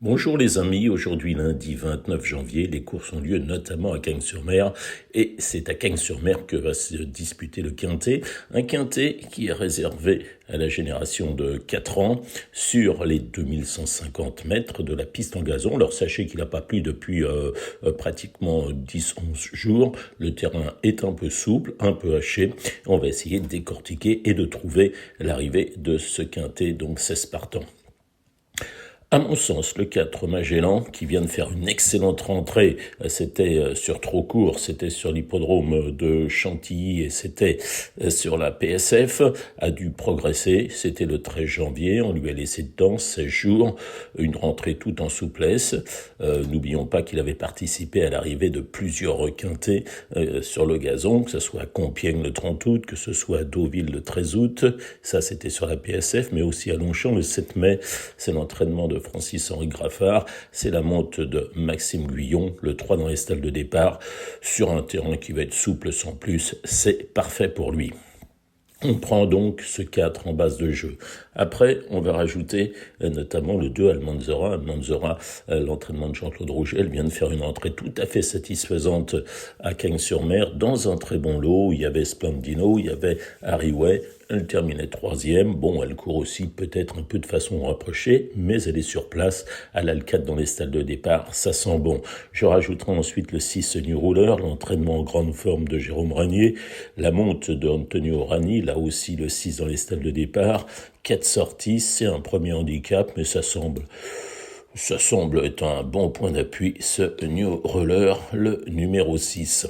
Bonjour les amis, aujourd'hui lundi 29 janvier, les courses ont lieu notamment à Cagnes-sur-Mer et c'est à Cagnes-sur-Mer que va se disputer le Quintet, un Quintet qui est réservé à la génération de 4 ans sur les 2150 mètres de la piste en gazon. Alors sachez qu'il n'a pas plu depuis pratiquement 10-11 jours, le terrain est un peu souple, un peu haché, on va essayer de décortiquer et de trouver l'arrivée de ce Quintet, donc 16 partants. À mon sens, le 4 Magellan, qui vient de faire une excellente rentrée, c'était sur trop court, c'était sur l'hippodrome de Chantilly et c'était sur la PSF, a dû progresser. C'était le 13 janvier, on lui a laissé de temps, 16 jours, une rentrée toute en souplesse. N'oublions pas qu'il avait participé à l'arrivée de plusieurs quintés sur le gazon, que ce soit à Compiègne le 30 août, que ce soit à Deauville le 13 août, ça c'était sur la PSF, mais aussi à Longchamp le 7 mai, c'est l'entraînement de Francis-Henri Graffard, c'est la monte de Maxime Guyon, le 3 dans les stalles de départ, sur un terrain qui va être souple sans plus, c'est parfait pour lui. On prend donc ce 4 en base de jeu. Après, on va rajouter notamment le 2 Almanzora. Almanzora, l'entraînement de Jean-Claude Rouget, vient de faire une entrée tout à fait satisfaisante à Cagnes-sur-Mer dans un très bon lot. Il y avait Splendino, il y avait Harry-Way. Elle terminait troisième. Bon, elle court aussi peut-être un peu de façon rapprochée, mais elle est sur place. Elle a le 4 dans les stalles de départ. Ça sent bon. Je rajouterai ensuite le 6 New Ruler, l'entraînement en grande forme de Jérôme Ranier, la monte de Antonio Rani, là aussi le 6 dans les stalles de départ. 4 sorties, c'est un premier handicap, mais ça semble être un bon point d'appui, ce New Ruler, le numéro 6.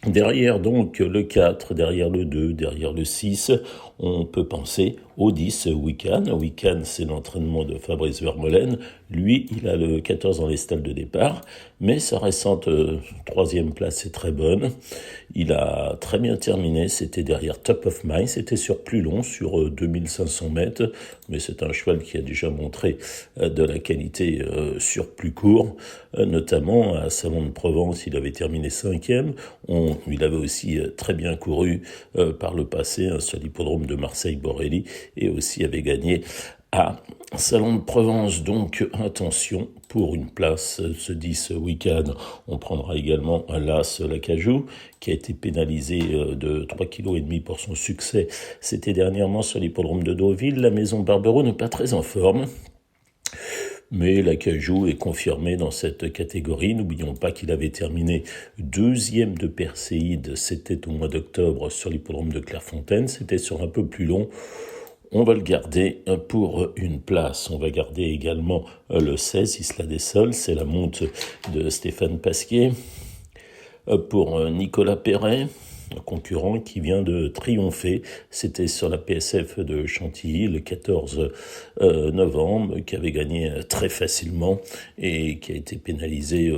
Derrière donc le 4, derrière le 2, derrière le 6, on peut penser au 10 Wiccan. Wiccan, c'est l'entraînement de Fabrice Vermeulen. Lui, il a le 14 dans les stalles de départ, mais sa récente troisième place est très bonne. Il a très bien terminé, c'était derrière Top of Mind, c'était sur plus long, sur 2500 mètres, mais c'est un cheval qui a déjà montré de la qualité sur plus court, notamment à Salon de Provence, il avait terminé 5e. Il avait aussi très bien couru par le passé sur l'hippodrome de Marseille-Borelli et aussi avait gagné à Salon de Provence. Donc attention pour une place, ce 10 week-end. On prendra également un Las Lacajou qui a été pénalisé de 3,5 kg pour son succès. C'était dernièrement sur l'hippodrome de Deauville. La maison Barbero n'est pas très en forme. Mais Lacajou est confirmé dans cette catégorie. N'oublions pas qu'il avait terminé deuxième de Perséide, c'était au mois d'octobre sur l'hippodrome de Clairefontaine, c'était sur un peu plus long. On va le garder pour une place. On va garder également le 16, Isla des Sols, c'est la monte de Stéphane Pasquier. Pour Nicolas Perret, un concurrent qui vient de triompher, c'était sur la PSF de Chantilly le 14 novembre, qui avait gagné très facilement et qui a été pénalisé,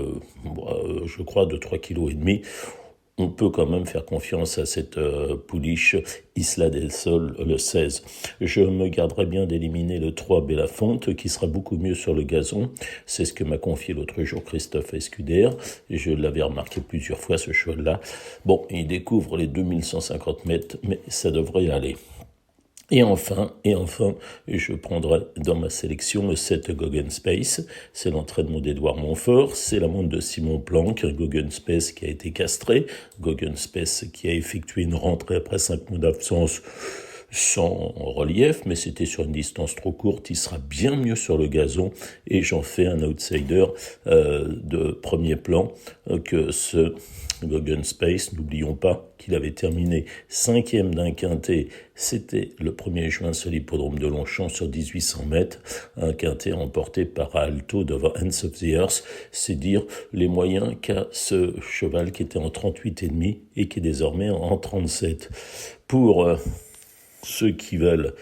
je crois, de 3,5 kg. On peut quand même faire confiance à cette pouliche Isla del Sol, le 16. Je me garderai bien d'éliminer le 3 Bellafonte, qui sera beaucoup mieux sur le gazon. C'est ce que m'a confié l'autre jour Christophe Escudère. Et je l'avais remarqué plusieurs fois, ce cheval-là. Bon, il découvre les 2150 mètres, mais ça devrait aller. Et enfin, je prendrai dans ma sélection le 7 Space. C'est l'entraînement d'Edouard Montfort. C'est la monte de Simon Planck, un Space qui a été castré. Space qui a effectué une rentrée après 5 mois d'absence sans relief, mais c'était sur une distance trop courte. Il sera bien mieux sur le gazon et j'en fais un outsider de premier plan que ce Space. N'oublions pas qu'il avait terminé 5e d'un quintet. C'était le 1er juin sur l'hippodrome de Longchamp sur 1800 mètres. Un quintet remporté par Alto devant Hands of the Earth. C'est dire les moyens qu'a ce cheval qui était en 38,5 et qui est désormais en 37. Pour ceux qui veulent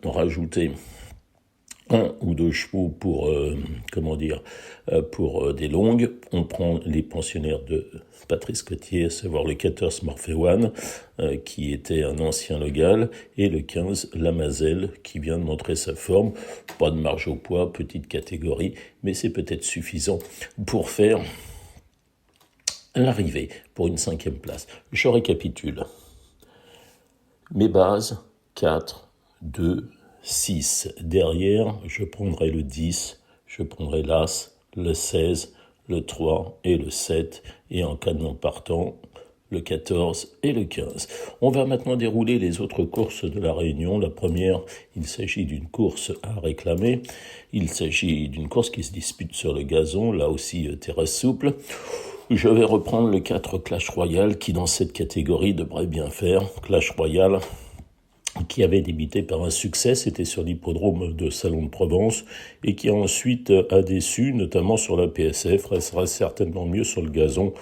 rajouter un ou deux chevaux pour des longues, on prend les pensionnaires de Patrice Cotier, à savoir le 14 Morphéwan, qui était un ancien Logal, et le 15 Lamazelle, qui vient de montrer sa forme. Pas de marge au poids, petite catégorie, mais c'est peut-être suffisant pour faire l'arrivée pour une 5e place. Je récapitule. Mes bases, 4, 2, 6. Derrière, je prendrai le 10, je prendrai l'As, le 16, le 3 et le 7, et en cas de non partant, le 14 et le 15. On va maintenant dérouler les autres courses de la Réunion. La première, il s'agit d'une course à réclamer. Il s'agit d'une course qui se dispute sur le gazon, là aussi terrasse souple. Je vais reprendre le 4 Clash Royale qui dans cette catégorie devrait bien faire. Clash Royale qui avait débuté par un succès, c'était sur l'hippodrome de Salon de Provence, et qui ensuite a déçu, notamment sur la PSF, restera certainement mieux sur le gazon.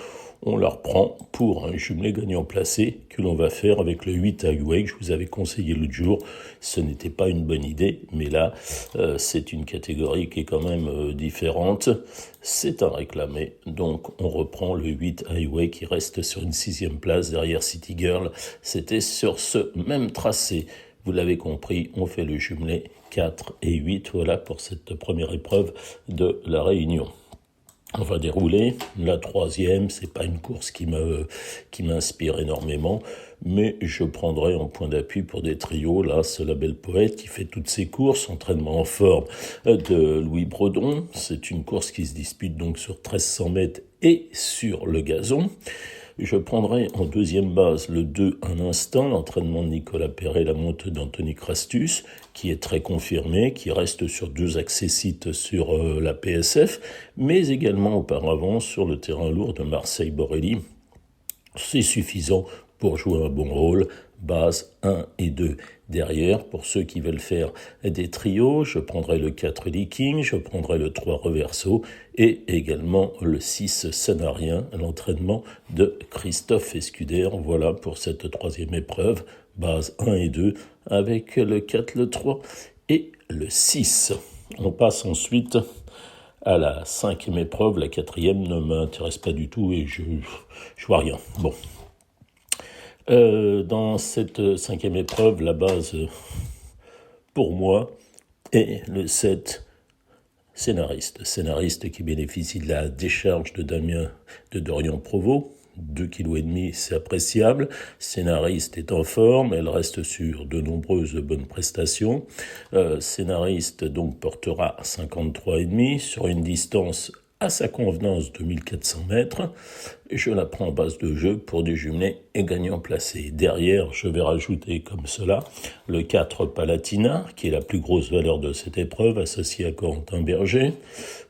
On la reprend pour un jumelé gagnant placé que l'on va faire avec le 8 Highway que je vous avais conseillé l'autre jour. Ce n'était pas une bonne idée, mais là, c'est une catégorie qui est quand même différente. C'est à réclamer, donc on reprend le 8 Highway qui reste sur une 6e place derrière City Girl. C'était sur ce même tracé. Vous l'avez compris, on fait le jumelé 4 et 8. Voilà pour cette première épreuve de la Réunion. On va dérouler. La 3e, c'est pas une course qui m'inspire énormément, mais je prendrai en point d'appui pour des trios, là, ce La Belle Poète qui fait toutes ses courses, entraînement en forme de Louis Bredon. C'est une course qui se dispute donc sur 1300 mètres et sur le gazon. Je prendrai en deuxième base le 2 Un Instant, l'entraînement de Nicolas Perret, la montée d'Anthony Crastus, qui est très confirmé, qui reste sur 2 accessites sur la PSF, mais également auparavant sur le terrain lourd de Marseille-Borelli. C'est suffisant pour jouer un bon rôle. Base 1 et 2. Derrière, pour ceux qui veulent faire des trios, je prendrai le 4 Leaking, je prendrai le 3 Reverso et également le 6 Sanarien, l'entraînement de Christophe Escuder. Voilà pour cette 3e épreuve, base 1 et 2, avec le 4, le 3 et le 6. On passe ensuite à la 5e épreuve. La 4e ne m'intéresse pas du tout et je vois rien. Bon. Dans cette 5e épreuve, la base, pour moi, est le 7 Scénariste qui bénéficie de la décharge de Dorian Provost. 2,5 kg, c'est appréciable. Scénariste est en forme, elle reste sur de nombreuses bonnes prestations. Scénariste donc portera 53,5 sur une distance à sa convenance de 1400 mètres. Je la prends en base de jeu pour des jumelés et gagnants placés. Derrière, je vais rajouter comme cela le 4 Palatina, qui est la plus grosse valeur de cette épreuve, associé à Corentin Berger.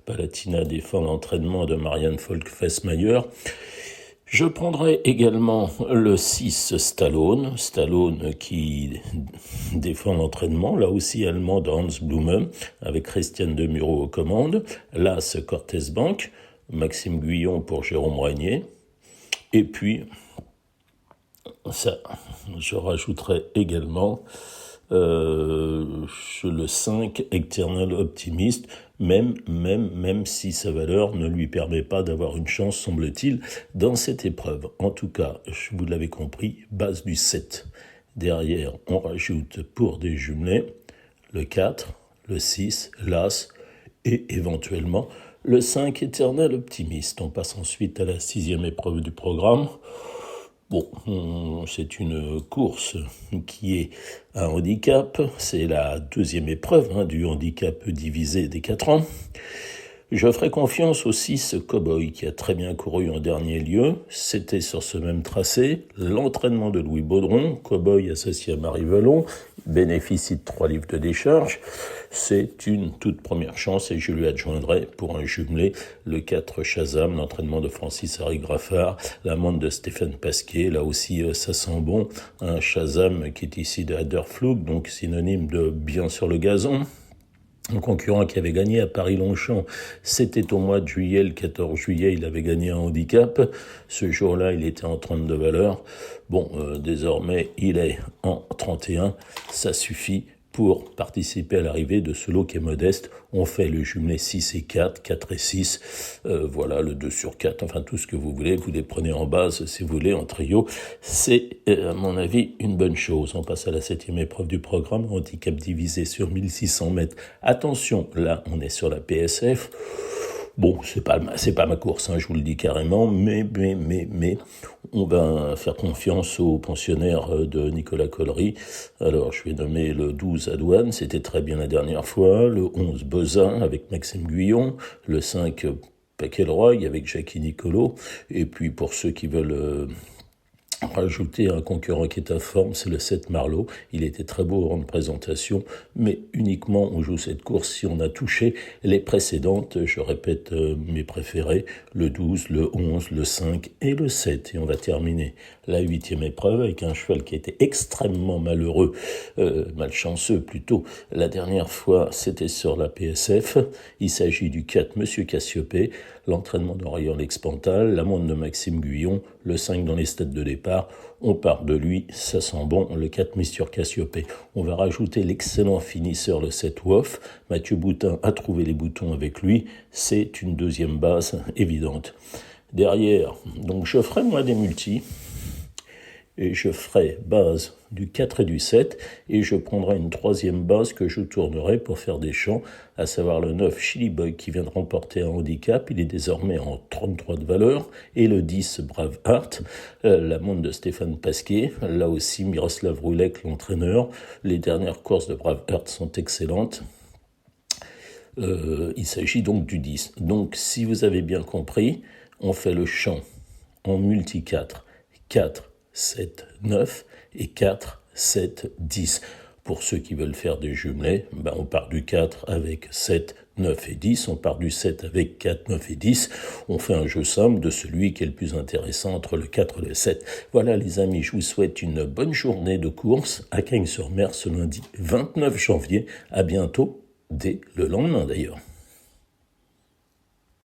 Palatina défend l'entraînement de Marianne Folk-Fessmayer. Je prendrai également le 6 Stallone qui défend l'entraînement, là aussi allemand de Hans Blume, avec Christiane Demuro aux commandes, l'As Cortez Bank, Maxime Guyon pour Jérôme Régnier, et puis ça, je rajouterai également le 5 Eternal Optimist, même si sa valeur ne lui permet pas d'avoir une chance, semble-t-il, dans cette épreuve. En tout cas, vous l'avez compris, base du 7. Derrière, on rajoute pour des jumelés le 4, le 6, l'As et éventuellement le 5 Eternal Optimist. On passe ensuite à la 6e épreuve du programme. Bon, c'est une course qui est un handicap. C'est la 2e épreuve du handicap divisé des 4 ans. Je ferai confiance au 6 Cowboy qui a très bien couru en dernier lieu. C'était sur ce même tracé. L'entraînement de Louis Baudron, Cowboy associé à Marie Velon, bénéficie de 3 livres de décharge. C'est une toute première chance et je lui adjoindrai pour un jumelé le 4 Shazam, l'entraînement de Francis-Harry Graffard, la montre de Stéphane Pasquier. Là aussi, ça sent bon. Un Shazam qui est ici de Haderflug, donc synonyme de bien sur le gazon. Un concurrent qui avait gagné à Paris-Longchamp, c'était au mois de juillet, le 14 juillet, il avait gagné un handicap. Ce jour-là, il était en 32 valeurs. Bon, désormais, il est en 31. Ça suffit pour participer à l'arrivée de ce lot qui est modeste. On fait le jumelé 6 et 4, 4 et 6, voilà, le 2 sur 4, enfin tout ce que vous voulez, vous les prenez en base si vous voulez, en trio. C'est, à mon avis, une bonne chose. On passe à la 7e épreuve du programme, handicap divisé sur 1600 mètres. Attention, là, on est sur la PSF. Bon, c'est pas ma course, hein, je vous le dis carrément, mais, on va faire confiance aux pensionnaires de Nicolas Collery. Alors, je vais nommer le 12 à Douane, c'était très bien la dernière fois, le 11 Bozin avec Maxime Guyon, le 5 Paquelroy avec Jackie Nicolo, et puis pour ceux qui veulent rajouter un concurrent qui est à forme, c'est le 7 Marlowe. Il était très beau au rang de présentation, mais uniquement on joue cette course si on a touché les précédentes. Je répète mes préférés, le 12, le 11, le 5 et le 7. Et on va terminer la 8e épreuve avec un cheval qui était extrêmement malheureux, malchanceux plutôt. La dernière fois, c'était sur la PSF. Il s'agit du 4 Monsieur Cassiopée, l'entraînement d'Aurélien Lexpantal, la montre de Maxime Guyon, le 5 dans les stades de départ. On part de lui, ça sent bon, le 4 Monsieur Cassiopée. On va rajouter l'excellent finisseur, le 7 Woff. Mathieu Boutin a trouvé les boutons avec lui. C'est une deuxième base évidente. Derrière, donc je ferai moi des multis. Et je ferai base du 4 et du 7, et je prendrai une troisième base que je tournerai pour faire des champs, à savoir le 9 Chili Boy qui vient de remporter un handicap, il est désormais en 33 de valeur, et le 10 Brave Heart, la montre de Stéphane Pasquier, là aussi Miroslav Roulek l'entraîneur, les dernières courses de Brave Heart sont excellentes. Il s'agit donc du 10. Donc si vous avez bien compris, on fait le champ en multi 4, 7, 9 et 4, 7, 10. Pour ceux qui veulent faire des jumelés, on part du 4 avec 7, 9 et 10. On part du 7 avec 4, 9 et 10. On fait un jeu somme de celui qui est le plus intéressant entre le 4 et le 7. Voilà les amis, je vous souhaite une bonne journée de course à Cagnes-sur-Mer ce lundi 29 janvier. À bientôt, dès le lendemain d'ailleurs.